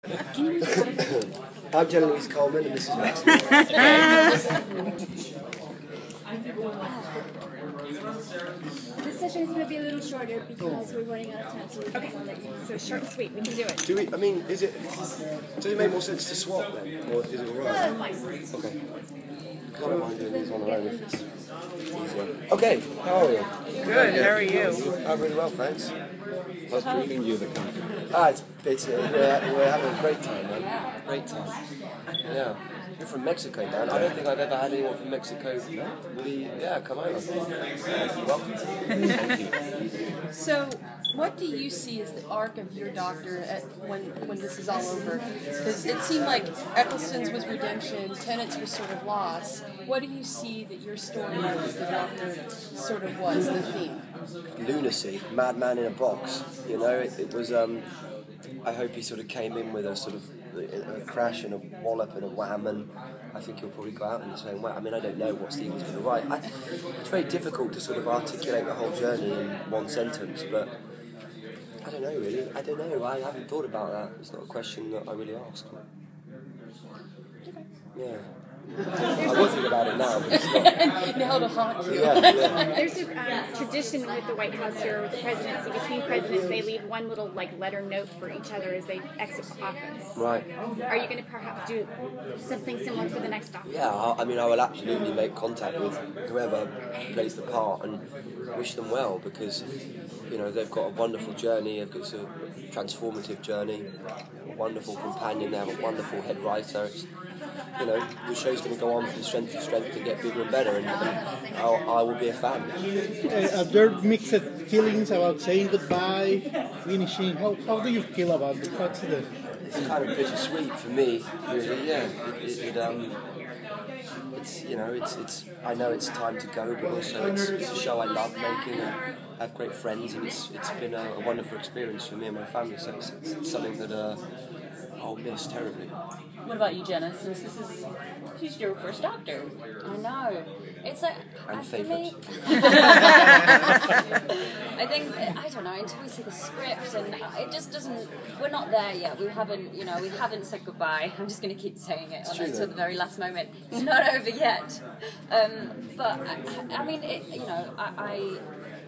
I'm Jenna-Louise Coleman and this is Max. This session is going to be a little shorter because we're running out of time. So short and sweet, we can do it. Do we, I mean, does it make more sense to swap then? Or is it alright? Fine. Okay. I don't mind doing these on our own if it's easier. Okay, how are you? Good, how are you? I'm really well, thanks. How's treating you, the company? We're having a great time, man. Great time. Yeah. You're from Mexico, man. I don't think I've ever had anyone from Mexico. Come over. Welcome. Thank you. So, what do you see as the arc of your doctor when this is all over? Because it seemed like Eccleston's was redemption, Tennant's was sort of loss. What do you see that your story as the doctor sort of was, the theme? Lunacy, madman in a box. You know, it was. I hope he sort of came in with a sort of a crash and a wallop and a wham, and I think he'll probably go out in the same way. I mean, I don't know what Stephen's going to write. It's very difficult to sort of articulate the whole journey in one sentence, but I don't know really. I don't know. I haven't thought about that. It's not a question that I really ask. Yeah. I was thinking about it now, but it's not. Now to haunt you. Yeah. There's a tradition with the White House here, with the presidency. Between presidents, they leave one little letter note for each other as they exit office. Right. Are you going to perhaps do something similar for the next doctor? Yeah, I mean, I will absolutely make contact with whoever plays the part and wish them well, because you know they've got a wonderful journey. It's a transformative journey. A wonderful companion. They have a wonderful head writer. You know, the show's going to go on from strength to strength to get bigger and better, and I will be a fan. Are there mixed feelings about saying goodbye, finishing? How do you feel about it? What's the... It's kind of bittersweet for me, really. Yeah, it's I know it's time to go, but also it's a show I love making, and I have great friends, and it's been a wonderful experience for me and my family. So it's something that I'll miss terribly. What about you, Jenna? Since she's your first doctor. I know. It's like, And for favourite. me, I think, I don't know, until we see the script, and it just doesn't, we're not there yet. We haven't said goodbye. I'm just going to keep saying it until the very last moment. It's not over yet. But, I mean,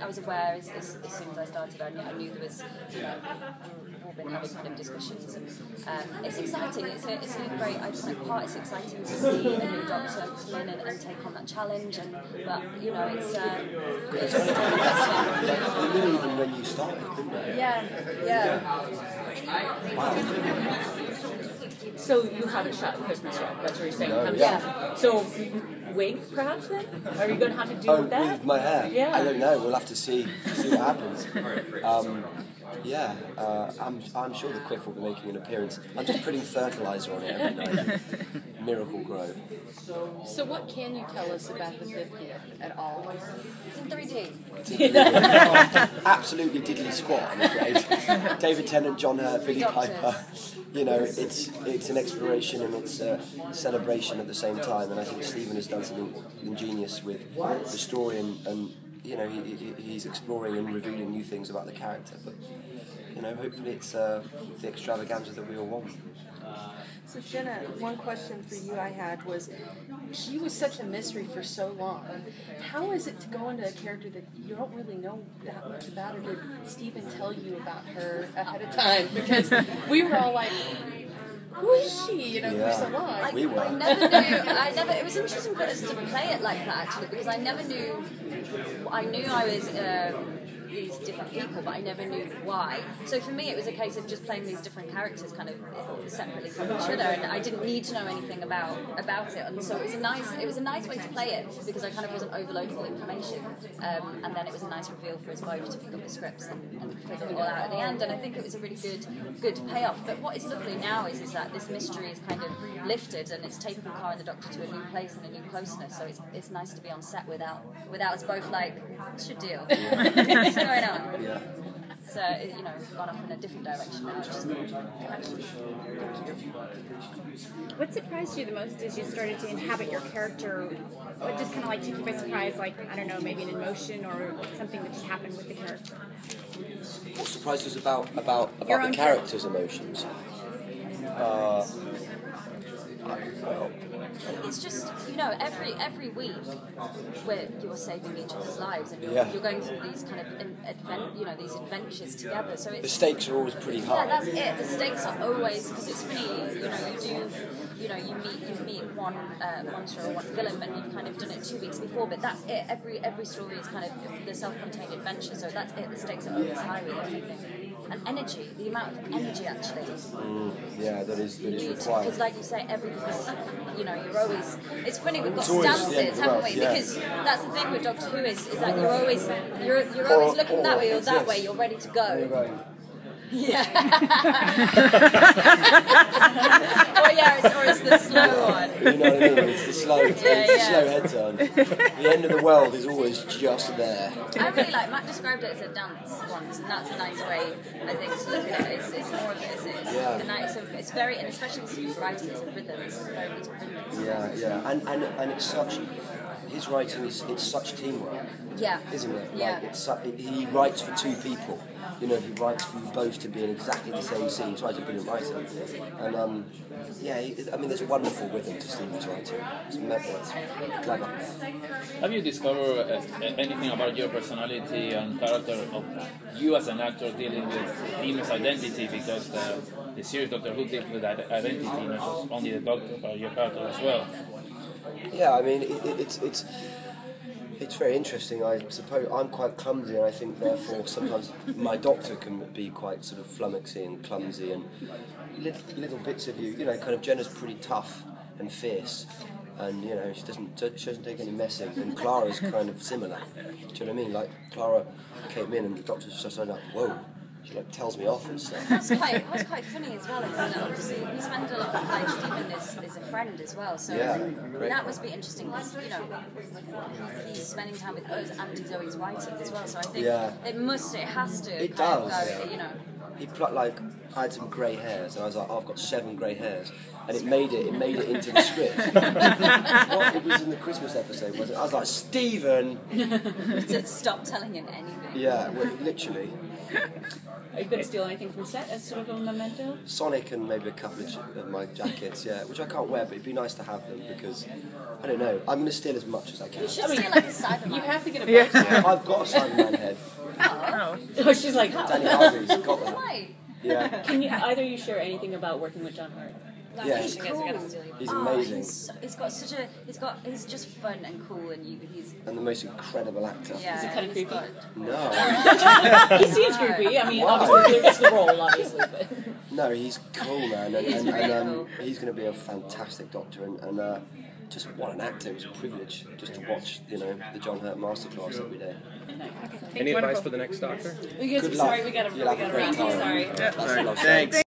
I was aware as soon as I started, I knew there was, we've been having kind of discussions, and it's exciting. It's a great, I think it's exciting to see a new doctor come in and take on that challenge, but it's just You knew even when you started, didn't you? Yeah. So you haven't shot Christmas yet, that's what you're saying? No, yeah. So, wig perhaps then? Are you going to have to do that? With my hair? Yeah. I don't know, we'll have to see what happens. I'm sure the quiff will be making an appearance. I'm just putting fertiliser on it every night. Miracle Grow. So what can you tell us about the 50th at all? It's in 3D. Absolutely diddly squat, I'm afraid. David Tennant, John Hurt, Billy Piper. You know, it's an exploration and it's a celebration at the same time, and I think Stephen has done something ingenious with the story, and he's exploring and revealing new things about the character, but hopefully it's the extravaganza that we all want. So Jenna, one question for you I had was, she was such a mystery for so long. How is it to go into a character that you don't really know that much about, or did Stephen tell you about her ahead of time? Because we were all like, who is she? For so long. We were. I never knew. It was interesting for us to play it like that, actually, because I never knew. I knew I was these different people, but I never knew why. So for me, it was a case of just playing these different characters kind of separately from each other, and I didn't need to know anything about it. And so it was a nice way to play it, because I kind of wasn't overloaded with information. And then it was a nice reveal for us both to pick up the scripts and figure it all out at the end. And I think it was a really good payoff. But what is lovely now is that this mystery is kind of lifted, and it's taken Car and the Doctor to a new place and a new closeness. So it's nice to be on set without us both like, what's your deal? What's going on? Yeah. So, gone off in a different direction now, which is good. What surprised you the most as you started to inhabit your character? What just kind of took you by surprise, I don't know, maybe an emotion or something that just happened with the character? What surprised us about the character's emotions? it's just, you know, every week where you're saving each other's lives and Yeah. you're going through these kind of these adventures together. So it's, The stakes are always pretty high. yeah, that's it. The stakes are always, because it's funny, you meet one monster or one villain, and you've kind of done it 2 weeks before, but that's it. Every story is kind of the self-contained adventure, so that's it. The stakes are always high with everything. And energy, the amount of energy actually. Yeah, that is required. Because like you say, everything's, you know, you're always, it's funny, we've got It's always the end of stances, the haven't world, we? yeah. Because that's the thing with Doctor Who is that you're always looking that way or that way, you're ready to go. Yeah. or it's the slow one. You know what I mean? It's the slow, it's the slow head turn. The end of the world is always just there. I really like, Matt described it as a dance once, and that's a nice way, I think, to look at it. It's more of it. It's very, and especially as he's writing, it's a rhythm. It's a very rhythmic. Yeah. And it's such, his writing it's such teamwork. Yeah. Isn't it? Yeah. Like he writes for two people. You know, he writes for you both to be in exactly the same scene. He's writing a brilliant writer. And I mean, there's wonderful rhythm to Stephen's writing. It's clever. Have you discovered anything about your personality and character of you as an actor dealing with Dean's identity? Because the series Doctor Who deals with that identity, not just only the Doctor, but your character as well. Yeah, I mean, it's very interesting. I suppose I'm quite clumsy, and I think therefore sometimes my Doctor can be quite sort of flummoxy and clumsy, and little bits of you know, kind of Jenna's pretty tough and fierce, and you know she doesn't take any messing, and Clara's kind of similar. Do you know what I mean? Like Clara came in and the Doctor's just like, whoa. She like tells me off and stuff. What's quite funny as well is that obviously we spend a lot of like Stephen is a friend as well, so that must be interesting because you know he's spending time with us and he's always writing as well. So I think it has to. It does. Go, you know. He like I had some grey hairs, and I was like, I've got 7 grey hairs, and it made it into the script. It was in the Christmas episode, wasn't it? I was like, Stephen. To stop telling him anything. Yeah, well, literally. Are you going to steal anything from set as sort of a memento? Sonic and maybe a couple of my jackets, yeah, which I can't wear, but it'd be nice to have them because, I don't know, I'm going to steal as much as I can. You should steal like a Cyberman. You have to get a box. Yeah, I've got a Cyberman head. Oh, she's like, oh. Danny Harvey's got one. Why? Yeah. Can either you share anything about working with John Hurt? Yeah, he's cool. He's amazing. He's just fun and cool, and he's and the most incredible actor. Yeah, Is he kind of creepy? No. He seems creepy. I mean, obviously it's the role, obviously, but No, he's cool, man, and cool. he's going to be a fantastic Doctor, and just what an actor! It was a privilege just to watch, you know, the John Hurt masterclass every day. Any advice for the next Doctor? Good luck. Sorry, we got to You'll have a great run. time. Sorry. That's what I'll say. Thanks.